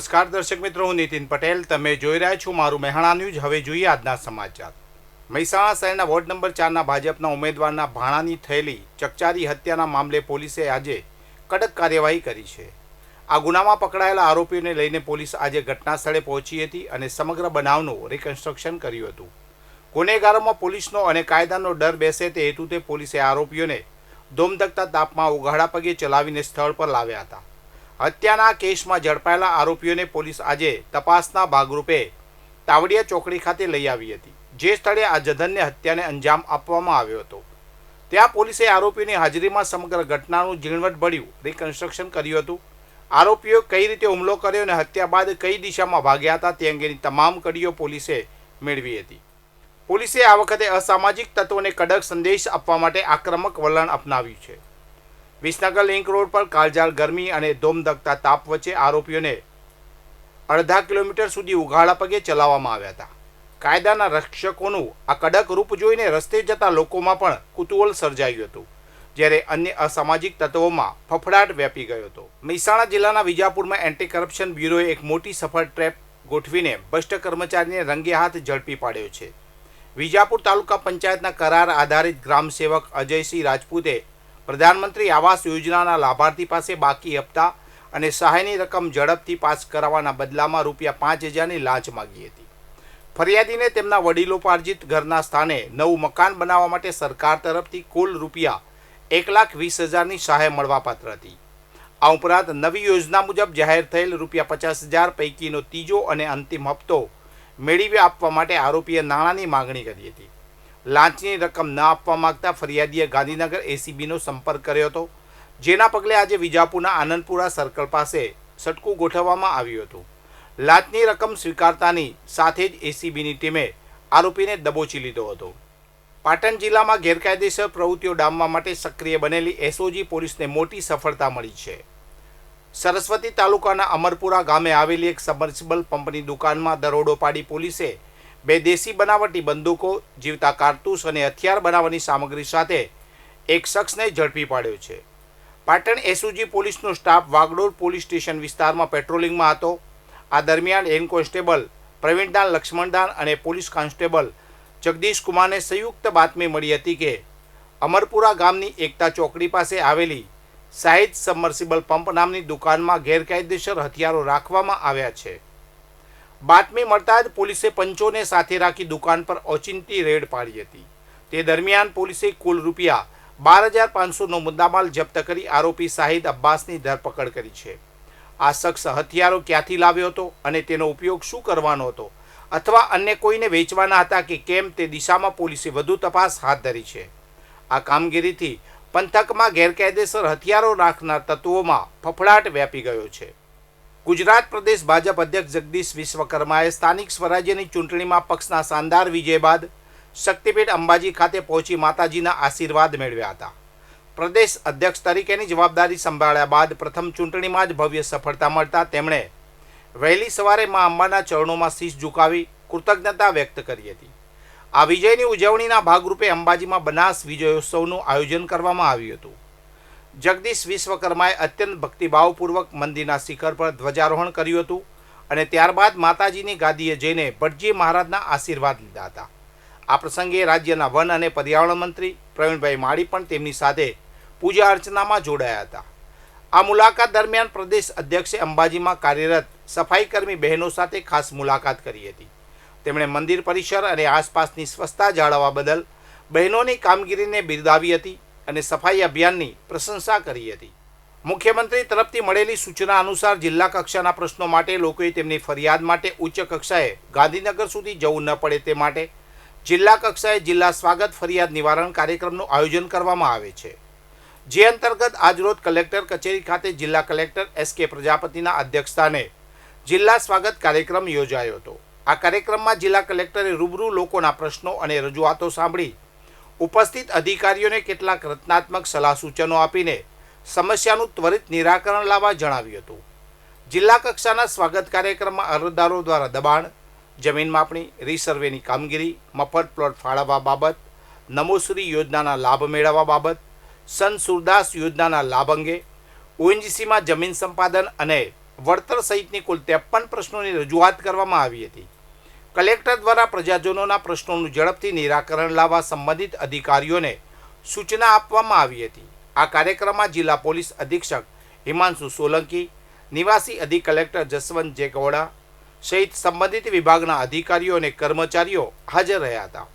નમસ્કાર દર્શક મિત્રો, હું નીતિન પટેલ. તમે જોઈ રહ્યા છો મારું મહેસાણા ન્યૂઝ. હવે જોઈએ આજના સમાચાર. મહેસાણા શહેરના વોર્ડ નંબર 4ના ભાજપના ઉમેદવારના ભાણાની થયેલી ચકચારી હત્યાના મામલે પોલીસે આજે કડક કાર્યવાહી કરી છે. આ ગુનામાં પકડાયેલા આરોપીઓને લઈને પોલીસ આજે ઘટના સ્થળે પહોંચી હતી અને સમગ્ર બનાવનું રિકન્સ્ટ્રક્શન કર્યું હતું. ગુનેગારોમાં પોલીસનો અને કાયદાનો ડર બેસે તે હેતુથી પોલીસે આરોપીઓને ધોમધકતા તાપમાં ઉઘાડા પગે ચલાવીને સ્થળ પર લાવ્યા હતા. હત્યાના કેસમાં ઝડપાયેલા આરોપીઓને પોલીસ આજે તપાસના ભાગરૂપે તાવડિયા ચોકડી ખાતે લઈ આવી હતી, જે સ્થળે આ જધન્ય હત્યાને અંજામ આપવામાં આવ્યો હતો. ત્યાં પોલીસે આરોપીઓની હાજરીમાં સમગ્ર ઘટનાનું ઝીણવટભર્યું રિકન્સ્ટ્રક્શન કર્યું હતું. આરોપીઓ કઈ રીતે હુમલો કર્યો અને હત્યા બાદ કઈ દિશામાં ભાગ્યા હતા તે અંગેની તમામ કડીઓ પોલીસે મેળવી હતી. પોલીસે આ વખતે અસામાજિક તત્વોને કડક સંદેશ આપવા માટે આક્રમક વલણ અપનાવ્યું છે. વિસનગર લિંક રોડ પર કાળઝાળ ગરમી અને ધોમધકતા તાપ વચ્ચે આરોપીઓને અડધા કિલોમીટર સુધી ઉઘાડા પગે ચલાવવામાં આવ્યા હતા. કાયદાના રક્ષકોનું આ કડક રૂપ જોઈને રસ્તે જતા લોકોમાં પણ કુતૂહલ સર્જાયું હતું, જ્યારે અન્ય અસામાજિક તત્વોમાં ફફડાટ વ્યાપી ગયો હતો. મહેસાણા જિલ્લાના વિજાપુરમાં એન્ટી કરપ્શન બ્યુરોએ એક મોટી સફળ ટ્રેપ ગોઠવીને ભ્રષ્ટ કર્મચારીને રંગે હાથ ઝડપી પાડ્યો છે. વિજાપુર તાલુકા પંચાયતના કરાર આધારિત ગ્રામ સેવક અજયસિંહ રાજપૂતે પ્રધાનમંત્રી આવાસ યોજનાના લાભાર્થી પાસે બાકી હપ્તા અને સહાયની રકમ ઝડપથી પાસ કરાવવાના બદલામાં ₹5000ની લાંચ માગી હતી. ફરિયાદીને તેમના વડીલોપાર્જિત ઘરના સ્થાને નવું મકાન બનાવવા માટે સરકાર તરફથી કુલ ₹1,20,000ની સહાય મળવાપાત્ર હતી. આ ઉપરાંત નવી યોજના મુજબ જાહેર થયેલ ₹50,000 પૈકીનો ત્રીજો અને અંતિમ હપ્તો મેળવી આપવા માટે આરોપીએ નાણાંની માગણી કરી હતી. લાંચની રકમ ન આપવા માંગતા ફરિયાદીએ ગાંધીનગર એસીબીનો સંપર્ક કર્યો હતો, જેના પગલે આજે વિજાપુરના આનંદપુરા સર્કલ પાસે સટકું ગોઠવવામાં આવ્યું હતું. લાંચની રકમ સ્વીકારતાની સાથે જ એસીબીની ટીમે આરોપીને દબોચી લીધો હતો. પાટણ જિલ્લામાં ગેરકાયદેસર પ્રવૃત્તિઓ ડામવા માટે સક્રિય બનેલી એસઓજી પોલીસને મોટી સફળતા મળી છે. સરસ્વતી તાલુકાના અમરપુરા ગામે આવેલી એક સબમર્સિબલ પંપની દુકાનમાં દરોડો પાડી પોલીસે 2 દેશી બનાવટી બંદૂકો, જીવતા કારતૂસ અને હથિયાર બનાવવાની સામગ્રી સાથે એક શખ્સને ઝડપી પાડ્યો છે. પાટણ એસઓજી પોલીસનો સ્ટાફ વાગડોળ પોલીસ સ્ટેશન વિસ્તારમાં પેટ્રોલિંગમાં હતો. આ દરમિયાન હેડ કોન્સ્ટેબલ પ્રવીણદાન લક્ષ્મણદાન અને પોલીસ કોન્સ્ટેબલ જગદીશ કુમારને સંયુક્ત બાતમી મળી હતી કે અમરપુરા ગામની એકતા ચોકડી પાસે આવેલી સાહિદ સબમર્સિબલ પંપ નામની દુકાનમાં ગેરકાયદેસર હથિયારો રાખવામાં આવ્યા છે. બાતમી મળતા જ પોલીસે પંચોને સાથે રાખી દુકાન પર ઓચિંતી રેડ પાડી હતી. તે દરમિયાન પોલીસે કુલ ₹12,500નો મુદ્દામાલ જપ્ત કરી આરોપી શાહિદ અબ્બાસની ધરપકડ કરી છે. આ શખ્સ હથિયારો ક્યાંથી લાવ્યો હતો અને તેનો ઉપયોગ શું કરવાનો હતો, અથવા અન્ય કોઈને વેચવાના હતા કે કેમ, તે દિશામાં પોલીસે વધુ તપાસ હાથ ધરી છે. આ કામગીરીથી પંથકમાં ગેરકાયદેસર હથિયારો રાખનાર તત્વોમાં ફફડાટ વ્યાપી ગયો છે. ગુજરાત પ્રદેશ ભાજપ અધ્યક્ષ જગદીશ વિશ્વકર્માએ સ્થાનિક સ્વરાજ્યની ચૂંટણીમાં પક્ષના શાનદાર વિજય બાદ શક્તિપીઠ અંબાજી ખાતે પહોંચી માતાજીના આશીર્વાદ મેળવ્યા હતા. પ્રદેશ અધ્યક્ષ તરીકેની જવાબદારી સંભાળ્યા બાદ પ્રથમ ચૂંટણીમાં જ ભવ્ય સફળતા મળતા તેમણે વહેલી સવારે મા અંબાના ચરણોમાં શીશ ઝુકાવી કૃતજ્ઞતા વ્યક્ત કરી હતી. આ વિજયની ઉજવણીના ભાગરૂપે અંબાજીમાં બનાસ વિજયોત્સવનું આયોજન કરવામાં આવ્યું હતું. જગદીશ વિશ્વકર્માએ અત્યંત ભક્તિભાવપૂર્વક મંદિરના શિખર પર ધ્વજારોહણ કર્યું હતું અને ત્યારબાદ માતાજીની ગાદીએ જઈને ભટજી મહારાજના આશીર્વાદ લીધા હતા. આ પ્રસંગે રાજ્યના વન અને પર્યાવરણ મંત્રી પ્રવીણભાઈ માળી પણ તેમની સાથે પૂજા અર્ચનામાં જોડાયા હતા. આ મુલાકાત દરમિયાન પ્રદેશ અધ્યક્ષે અંબાજીમાં કાર્યરત સફાઈકર્મી બહેનો સાથે ખાસ મુલાકાત કરી હતી. તેમણે મંદિર પરિસર અને આસપાસની સ્વચ્છતા જાળવવા બદલ બહેનોની કામગીરીને બિરદાવી હતી અને સફાઈ અભિયાનની પ્રશંસા કરી હતી. મુખ્યમંત્રી તરફથી મળેલી સૂચના અનુસાર જિલ્લા કક્ષાના પ્રશ્નો માટે લોકોએ તેમની ફરિયાદ માટે ઉચ્ચ કક્ષાએ ગાંધીનગર સુધી જવું ન પડે તે માટે જિલ્લા કક્ષાએ જિલ્લા સ્વાગત ફરિયાદ નિવારણ કાર્યક્રમનું આયોજન કરવામાં આવે છે, જે અંતર્ગત આજરોજ કલેક્ટર કચેરી ખાતે જિલ્લા કલેક્ટર SK પ્રજાપતિના અધ્યક્ષસ્થાને જિલ્લા સ્વાગત કાર્યક્રમ યોજાયો હતો. આ કાર્યક્રમમાં જિલ્લા કલેક્ટરે રૂબરૂ લોકોના પ્રશ્નો અને રજૂઆતો સાંભળી ઉપસ્થિત અધિકારીઓને કેટલાક રચનાત્મક સલાહ સૂચનો આપીને સમસ્યાનું ત્વરિત નિરાકરણ લાવવા જણાવ્યું હતું. જિલ્લા કક્ષાના સ્વાગત કાર્યક્રમમાં અરજદારો દ્વારા દબાણ, જમીન માપણી, રીસર્વેની કામગીરી, મફત પ્લોટ ફાળવવા બાબત, નમોશ્રી યોજનાના લાભ મેળવવા બાબત, સંત સુરદાસ યોજનાના લાભ અંગે, ONGCમાં જમીન સંપાદન અને વળતર સહિતની કુલ 53 પ્રશ્નોની રજૂઆત કરવામાં આવી હતી. કલેક્ટર દ્વારા પ્રજાજનોના પ્રશ્નોનું ઝડપથી નિરાકરણ લાવવા સંબંધિત અધિકારીઓને સૂચના આપવામાં આવી હતી. આ કાર્યક્રમમાં જિલ્લા પોલીસ અધિક્ષક હિમાંશુ સોલંકી, નિવાસી અધિક કલેક્ટર જસવંત જેકવડા સહિત સંબંધિત વિભાગના અધિકારીઓ અને કર્મચારીઓ હાજર રહ્યા હતા.